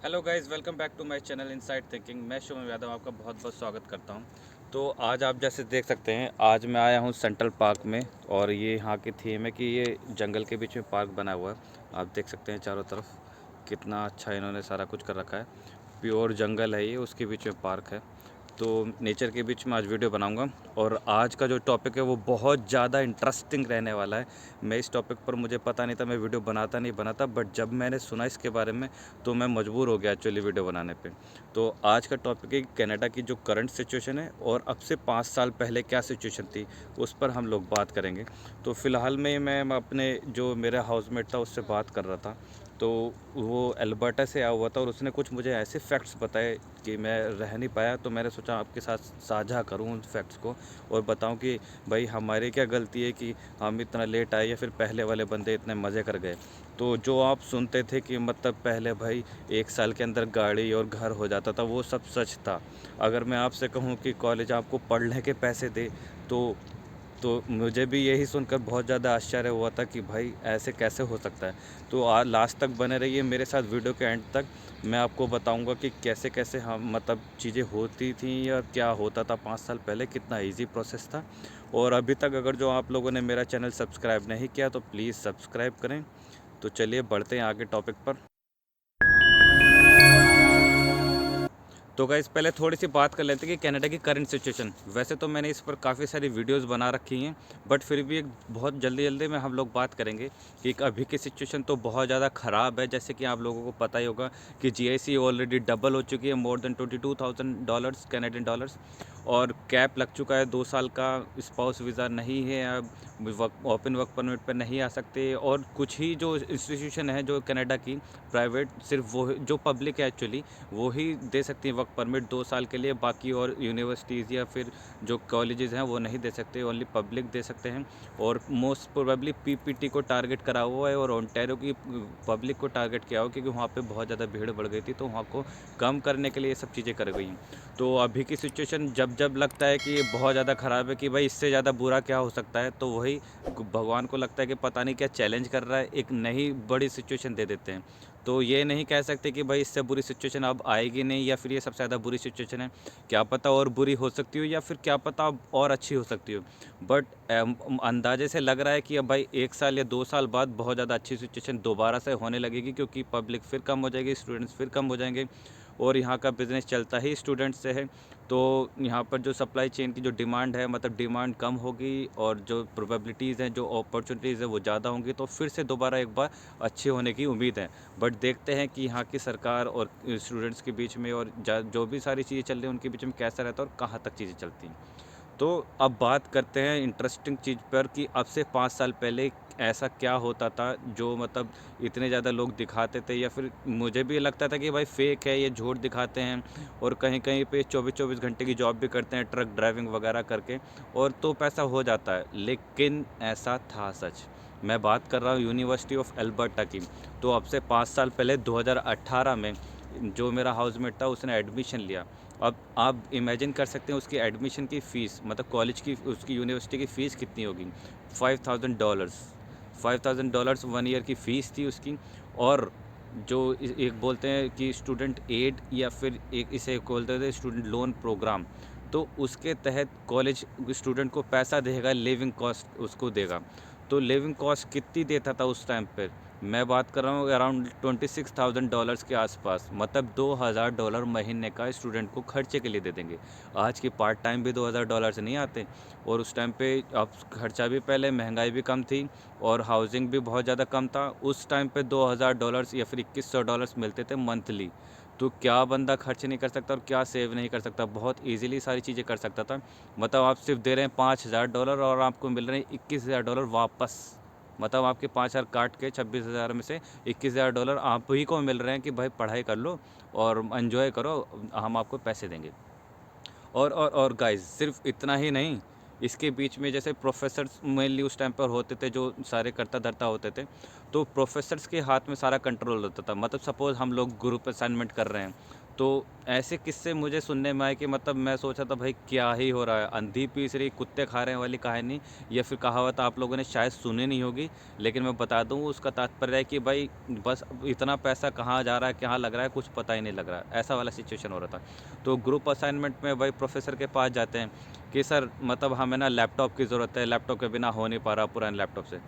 Hello guys, welcome back to my channel inside thinking. मैं शुभम यादव आपका बहुत बहुत स्वागत करता हूं। तो आज आप जैसे देख सकते हैं, आज मैं आया हूं सेंट्रल पार्क में। और ये यहाँ की थीम है कि ये जंगल के बीच में पार्क बना हुआ है। आप देख सकते हैं चारों तरफ कितना अच्छा इन्होंने सारा कुछ कर रखा है। प्योर जंगल है ये, उसके बीच में पार्क है। तो नेचर के बीच में आज वीडियो बनाऊंगा। और आज का जो टॉपिक है वो बहुत ज़्यादा इंटरेस्टिंग रहने वाला है। मैं इस टॉपिक पर मुझे पता नहीं था, मैं वीडियो बनाता नहीं बनाता, बट जब मैंने सुना इसके बारे में तो मैं मजबूर हो गया एक्चुअली वीडियो बनाने पे। तो आज का टॉपिक है कनाडा की जो करंट सिचुएशन है और अब से 5 साल पहले क्या सिचुएशन थी, उस पर हम लोग बात करेंगे। तो फ़िलहाल में मैं अपने जो मेरा हाउसमेट था उससे बात कर रहा था। तो वो अल्बर्टा से आया हुआ था और उसने कुछ मुझे ऐसे फैक्ट्स बताए कि मैं रह नहीं पाया। तो मैंने सोचा आपके साथ साझा करूं उन फैक्ट्स को और बताऊं कि भाई हमारी क्या गलती है कि हम इतना लेट आए या फिर पहले वाले बंदे इतने मज़े कर गए। तो जो आप सुनते थे कि मतलब पहले भाई 1 साल के अंदर गाड़ी और घर हो जाता था, वो सब सच था। अगर मैं आपसे कहूं कि कॉलेज आपको पढ़ने के पैसे दे तो मुझे भी यही सुनकर बहुत ज़्यादा आश्चर्य हुआ था कि भाई ऐसे कैसे हो सकता है। तो आज लास्ट तक बने रहिए मेरे साथ वीडियो के एंड तक। मैं आपको बताऊंगा कि कैसे कैसे हम मतलब चीज़ें होती थी या क्या होता था 5 साल पहले, कितना इजी प्रोसेस था। और अभी तक अगर जो आप लोगों ने मेरा चैनल सब्सक्राइब नहीं किया तो प्लीज़ सब्सक्राइब करें। तो चलिए बढ़ते हैं आगे टॉपिक पर। तो गाइस पहले थोड़ी सी बात कर लेते हैं कि कनाडा की करंट सिचुएशन। वैसे तो मैंने इस पर काफ़ी सारी वीडियोस बना रखी हैं, बट फिर भी एक बहुत जल्दी जल्दी में हम लोग बात करेंगे कि एक अभी की सिचुएशन तो बहुत ज़्यादा ख़राब है। जैसे कि आप लोगों को पता ही होगा कि जीआईसी ऑलरेडी डबल हो चुकी है, मोर देन $22,000 कैनेडियन डॉलर्स। और कैप लग चुका है 2 साल का। स्पाउस वीज़ा नहीं है अब, ओपन वर्क परमिट पर नहीं आ सकते। और कुछ ही जो इंस्टीट्यूशन है जो कनाडा की प्राइवेट, सिर्फ वो जो पब्लिक है एक्चुअली वो ही दे सकती हैं वर्क परमिट 2 साल के लिए। बाकी और यूनिवर्सिटीज़ या फिर जो कॉलेजेस हैं वो नहीं दे सकते, ओनली पब्लिक दे सकते हैं। और मोस्ट प्रोबेबली पीपीटी को टारगेट करा हुआ है और ओंटारियो की पब्लिक को टारगेट किया हुआ, क्योंकि वहाँ पे बहुत ज़्यादा भीड़ बढ़ गई थी, तो वहाँ को कम करने के लिए ये सब चीज़ें कर गई हैं। तो अभी की सिचुएशन जब जब लगता है कि ये बहुत ज़्यादा ख़राब है कि भाई इससे ज़्यादा बुरा क्या हो सकता है, तो वही भगवान को लगता है कि पता नहीं क्या चैलेंज कर रहा है, एक नई बड़ी सिचुएशन दे देते हैं। तो ये नहीं कह सकते कि भाई इससे बुरी सिचुएशन अब आएगी नहीं या फिर ये सबसे ज़्यादा बुरी सिचुएशन है। क्या पता और बुरी हो सकती हो या फिर क्या पता अब और अच्छी हो सकती हो। बट अंदाजे से लग रहा है कि अब भाई 1 साल या 2 साल बाद बहुत ज़्यादा अच्छी सिचुएशन दोबारा से होने लगेगी, क्योंकि पब्लिक फिर कम हो जाएगी, स्टूडेंट्स फिर कम हो जाएंगे। और यहाँ का बिज़नेस चलता ही स्टूडेंट्स से है। तो यहाँ पर जो सप्लाई चेन की जो डिमांड है, मतलब डिमांड कम होगी और जो प्रोबेबिलिटीज़ हैं, जो अपॉर्चुनिटीज़ है वो ज़्यादा होंगी, तो फिर से दोबारा एक बार अच्छे होने की उम्मीद है। बट देखते हैं कि यहाँ की सरकार और स्टूडेंट्स के बीच में और जो भी सारी चीज़ें चल रही हैं उनके बीच में कैसा रहता है और कहाँ तक चीज़ें चलती हैं। तो अब बात करते हैं इंटरेस्टिंग चीज़ पर कि अब से 5 साल पहले ऐसा क्या होता था जो मतलब इतने ज़्यादा लोग दिखाते थे, या फिर मुझे भी लगता था कि भाई फेक है, ये झूठ दिखाते हैं। और कहीं कहीं पे 24-24 घंटे की जॉब भी करते हैं ट्रक ड्राइविंग वगैरह करके, और तो पैसा हो जाता है। लेकिन ऐसा था सच। मैं बात कर रहा हूँ यूनिवर्सिटी ऑफ एल्बर्टा की। तो अब से 5 साल पहले 2018 में जो मेरा हाउसमेट था उसने एडमिशन लिया। अब आप इमेजिन कर सकते हैं उसकी एडमिशन की फ़ीस, मतलब कॉलेज की, उसकी यूनिवर्सिटी की फ़ीस कितनी होगी। $5,000। $5,000 1 ईयर की फ़ीस थी उसकी। और जो एक बोलते हैं कि स्टूडेंट एड या फिर एक इसे बोलते थे स्टूडेंट लोन प्रोग्राम। तो उसके तहत कॉलेज स्टूडेंट को पैसा देगा, लिविंग कॉस्ट उसको देगा। तो लिविंग कॉस्ट कितनी देता था उस टाइम पर, मैं बात कर रहा हूँ अराउंड $26,000 के आसपास, मतलब $2,000 महीने का स्टूडेंट को खर्चे के लिए दे देंगे। आज की पार्ट टाइम भी $2,000 से नहीं आते। और उस टाइम पे अब खर्चा भी, पहले महंगाई भी कम थी और हाउसिंग भी बहुत ज़्यादा कम था। उस टाइम पे $2,000 या फिर $2,100 मिलते थे मंथली। तो क्या बंदा खर्च नहीं कर सकता और क्या सेव नहीं कर सकता, बहुत ईजिली सारी चीज़ें कर सकता था। मतलब आप सिर्फ दे रहे हैं $5,000 और आपको मिल रहे हैं $21,000 वापस। मतलब आपके 5,000 काट के 26,000 में से $21,000 आप ही को मिल रहे हैं कि भाई पढ़ाई कर लो और एंजॉय करो, हम आपको पैसे देंगे। और गाइस सिर्फ इतना ही नहीं, इसके बीच में जैसे प्रोफेसर्स मेनली उस टाइम पर होते थे जो सारे करता धरता होते थे। तो प्रोफेसर्स के हाथ में सारा कंट्रोल होता था। मतलब सपोज़ हम लोग ग्रुप असाइनमेंट कर रहे हैं, तो ऐसे किस्से मुझे सुनने में आए कि मतलब मैं सोचा था भाई क्या ही हो रहा है, अंधी पीस रही कुत्ते खा रहे हैं वाली कहानी या फिर कहावत आप लोगों ने शायद सुनी नहीं होगी, लेकिन मैं बता दूं उसका तात्पर्य है कि भाई बस अब इतना पैसा कहाँ जा रहा है, कहाँ लग रहा है, कुछ पता ही नहीं लग रहा है, ऐसा वाला सिचुएशन हो रहा था। तो ग्रुप असाइनमेंट में भाई प्रोफेसर के पास जाते हैं कि सर मतलब हमें ना लैपटॉप की ज़रूरत है, लैपटॉप के बिना हो नहीं पा रहा पुराने लैपटॉप से।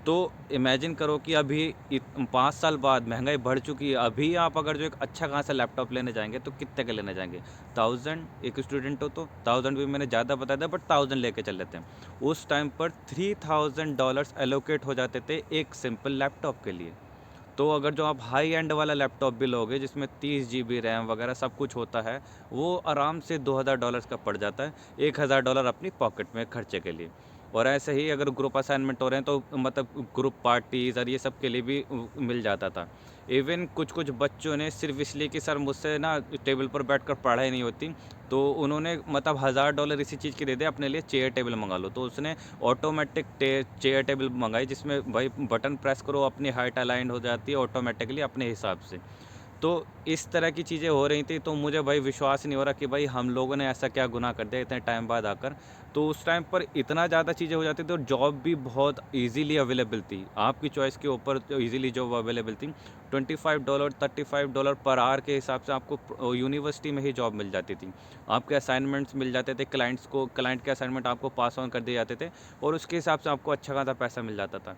तो इमेजिन करो कि अभी 5 साल बाद महंगाई बढ़ चुकी है, अभी आप अगर जो एक अच्छा खासा लैपटॉप लेने जाएंगे तो कितने का लेने जाएंगे? 1000, एक स्टूडेंट हो तो 1000 भी मैंने ज़्यादा बता दिया, बट 1000 लेके चल लेते हैं। उस टाइम पर $3000 एलोकेट हो जाते थे एक सिंपल लैपटॉप के लिए। तो अगर जो आप हाई एंड वाला लैपटॉप भी लोगे जिसमें 30 GB रैम वगैरह सब कुछ होता है, वो आराम से $2000 का पड़ जाता है, $1000 अपनी पॉकेट में खर्चे के लिए। और ऐसे ही अगर ग्रुप असाइनमेंट हो रहे हैं तो मतलब ग्रुप पार्टीज़ और ये सब के लिए भी मिल जाता था। इवन कुछ कुछ बच्चों ने सिर्फ इसलिए कि सर मुझसे ना टेबल पर बैठकर पढ़ाई नहीं होती, तो उन्होंने मतलब $1000 इसी चीज़ के दे दिए, अपने लिए चेयर टेबल मंगा लो। तो उसने ऑटोमेटिक चेयर टेबल मंगाई जिसमें भाई बटन प्रेस करो, अपनी हाइट अलाइंड हो जाती है ऑटोमेटिकली अपने हिसाब से। तो इस तरह की चीज़ें हो रही थी, तो मुझे भाई विश्वास नहीं हो रहा कि भाई हम लोगों ने ऐसा क्या गुनाह कर दिया इतने टाइम बाद आकर। तो उस टाइम पर इतना ज़्यादा चीज़ें हो जाती थी और जॉब भी बहुत ईज़िली अवेलेबल थी। आपकी चॉइस के ऊपर ईज़िली जॉब अवेलेबल थी। $25, $35 पर आवर के हिसाब से आपको यूनिवर्सिटी में ही जॉब मिल जाती थी। आपके असाइनमेंट्स मिल जाते थे, क्लाइंट के असाइनमेंट आपको पास ऑन कर दिए जाते थे और उसके हिसाब से आपको अच्छा खासा पैसा मिल जाता था।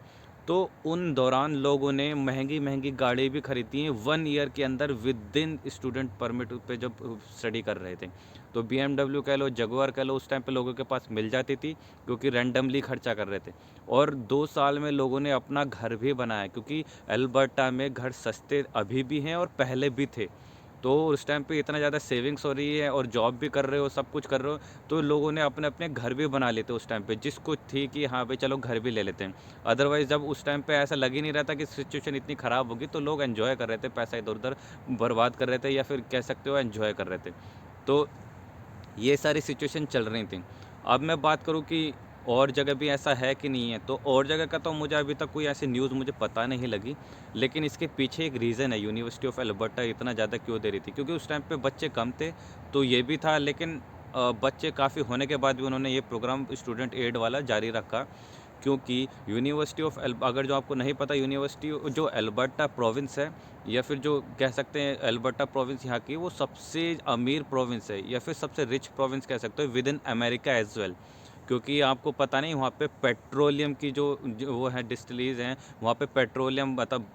तो उन दौरान लोगों ने महंगी-महंगी गाड़ी भी खरीदी हैं 1 ईयर के अंदर विदिन स्टूडेंट परमिट पे जब स्टडी कर रहे थे। तो बीएमडब्ल्यू कह लो, जगुआर कह लो, उस टाइम पे लोगों के पास मिल जाती थी क्योंकि रैंडमली खर्चा कर रहे थे। और 2 साल में लोगों ने अपना घर भी बनाया क्योंकि अल्बर्टा में घर सस्ते अभी भी हैं और पहले भी थे। तो उस टाइम पे इतना ज़्यादा सेविंग्स हो रही है और जॉब भी कर रहे हो, सब कुछ कर रहे हो, तो लोगों ने अपने-अपने घर भी बना लिए थे उस टाइम पे, जिसको थी कि हाँ भाई चलो घर भी ले लेते हैं। अदरवाइज़ जब उस टाइम पे ऐसा लग ही नहीं रहा था कि सिचुएशन इतनी ख़राब होगी, तो लोग एन्जॉय कर रहे थे, पैसा इधर-उधर बर्बाद कर रहे थे या फिर कह सकते हो एन्जॉय कर रहे थे। तो ये सारी सिचुएशन चल रही थी। अब मैं बात करूँ कि और जगह भी ऐसा है कि नहीं है, तो और जगह का तो मुझे अभी तक कोई ऐसी न्यूज़ मुझे पता नहीं लगी। लेकिन इसके पीछे एक रीज़न है, यूनिवर्सिटी ऑफ अल्बर्टा इतना ज़्यादा क्यों दे रही थी? क्योंकि उस टाइम पे बच्चे कम थे, तो ये भी था, लेकिन बच्चे काफ़ी होने के बाद भी उन्होंने ये प्रोग्राम स्टूडेंट एड वाला जारी रखा। क्योंकि यूनिवर्सिटी ऑफ अगर जो आपको नहीं पता, यूनिवर्सिटी जो अल्बर्टा प्रोविंस है या फिर जो कह सकते हैं अल्बर्टा प्रोविंस यहाँ की, वो सबसे अमीर प्रोविंस है या फिर सबसे रिच प्रोविंस कह सकते हो within America as well. क्योंकि आपको पता नहीं वहाँ पे पेट्रोलियम की जो वो है डिस्टिलीज हैं, वहाँ पे पेट्रोलियम मतलब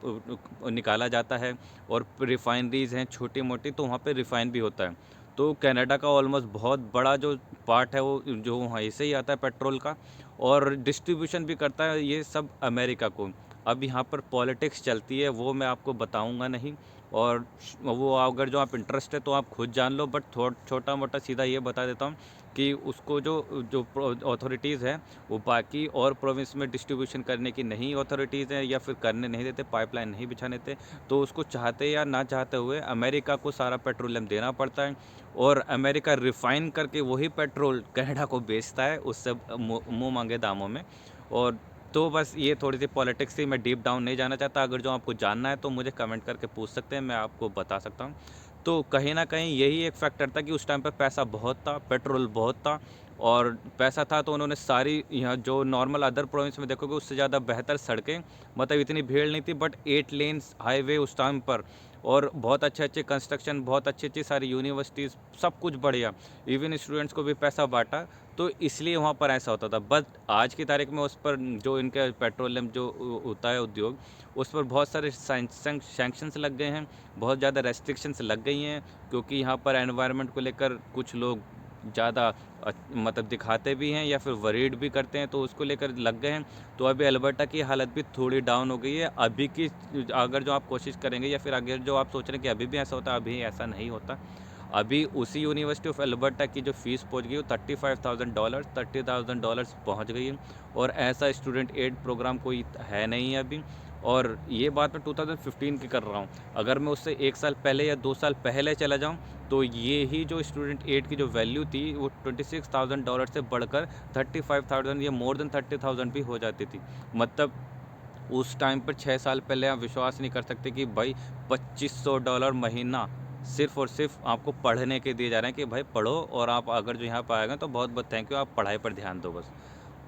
निकाला जाता है और रिफाइनरीज हैं छोटी मोटी, तो वहाँ पे रिफाइन भी होता है। तो कनाडा का ऑलमोस्ट बहुत बड़ा जो पार्ट है वो जो वहीं से ही आता है पेट्रोल का, और डिस्ट्रीब्यूशन भी करता है ये सब अमेरिका को। अब यहाँ पर पॉलिटिक्स चलती है, वो मैं आपको बताऊँगा नहीं, और वो अगर जो आप इंटरेस्ट है तो आप खुद जान लो, बट छोटा मोटा सीधा ये बता देता हूँ कि उसको जो जो अथॉरिटीज़ हैं वो बाकी और प्रोविंस में डिस्ट्रीब्यूशन करने की नहीं अथॉरिटीज़ हैं या फिर करने नहीं देते, पाइपलाइन नहीं बिछाने देते। तो उसको चाहते या ना चाहते हुए अमेरिका को सारा पेट्रोलियम देना पड़ता है, और अमेरिका रिफ़ाइन करके वही पेट्रोल कनाडा को बेचता है उससे मुँह मांगे दामों में। और तो बस ये थोड़ी-सी पॉलिटिक्स थी, मैं डीप डाउन नहीं जाना चाहता, अगर जो आपको जानना है तो मुझे कमेंट करके पूछ सकते हैं, मैं आपको बता सकता हूँ। तो कहीं न कहीं यही एक फैक्टर था कि उस टाइम पे पैसा बहुत था, पेट्रोल बहुत था, और पैसा था तो उन्होंने सारी यहाँ जो नॉर्मल अदर प्रोविंस में देखोगे उससे ज़्यादा बेहतर सड़कें, मतलब इतनी भीड़ नहीं थी, बट 8 लेन्स हाईवे उस टाइम पर, और बहुत अच्छे-अच्छे कंस्ट्रक्शन, बहुत अच्छी-अच्छी सारी यूनिवर्सिटीज़, सब कुछ बढ़िया। इवन स्टूडेंट्स को भी पैसा बाँटा, तो इसलिए वहाँ पर ऐसा होता था। बट आज की तारीख में उस पर जो इनका पेट्रोलियम जो होता है उद्योग, उस पर बहुत सारे सैंक्शंस लग गए हैं, बहुत ज़्यादा रेस्ट्रिक्शंस लग गई हैं, क्योंकि यहाँ पर एनवायरनमेंट को लेकर कुछ लोग ज़्यादा मतलब दिखाते भी हैं या फिर वरीड भी करते हैं, तो उसको लेकर लग गए हैं। तो अभी अल्बर्टा की हालत भी थोड़ी डाउन हो गई है। अभी की अगर जो आप कोशिश करेंगे या फिर अगर जो आप सोच रहे हैं कि अभी भी ऐसा होता है, अभी ऐसा नहीं होता। अभी उसी यूनिवर्सिटी ऑफ अल्बर्टा की जो फ़ीस पहुंच गई वो $35,000 पहुंच गई है, और ऐसा स्टूडेंट एड प्रोग्राम कोई है नहीं अभी। और ये बात मैं 2015 की कर रहा हूँ। अगर मैं उससे 1 साल पहले या 2 साल पहले चला जाऊँ, तो ये ही जो स्टूडेंट एड की जो वैल्यू थी वो $26,000 से बढ़कर 35,000 या मोर देन 30,000 भी हो जाती थी। मतलब उस टाइम पर 6 साल पहले आप विश्वास नहीं कर सकते कि भाई $2500 महीना सिर्फ़ और सिर्फ़ आपको पढ़ने के दिए जा रहे हैं कि भाई पढ़ो, और आप अगर जो यहाँ पे आए हैं तो बहुत-बहुत थैंक यू, आप पढ़ाई पर ध्यान दो बस।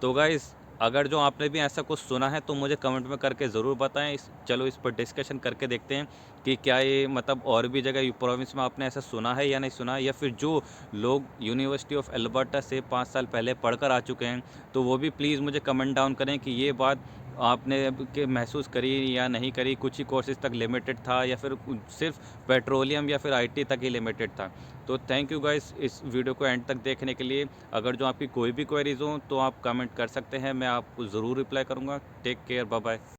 तो गाइस, अगर जो आपने भी ऐसा कुछ सुना है तो मुझे कमेंट में करके ज़रूर बताएं। चलो इस पर डिस्कशन करके देखते हैं कि क्या ये मतलब और भी जगह प्रोविंस में आपने ऐसा सुना है या नहीं सुना है, या फिर जो लोग यूनिवर्सिटी ऑफ एल्बर्टा से 5 साल पहले पढ़कर आ चुके हैं तो वो भी प्लीज़ मुझे कमेंट डाउन करें कि ये बात आपने अब के महसूस करी या नहीं करी, कुछ ही कोर्सेज तक लिमिटेड था या फिर सिर्फ पेट्रोलियम या फिर आईटी तक ही लिमिटेड था। तो थैंक यू गाइस इस वीडियो को एंड तक देखने के लिए। अगर जो आपकी कोई भी क्वेरीज़ हो तो आप कमेंट कर सकते हैं, मैं आपको ज़रूर रिप्लाई करूँगा। Take care, bye bye.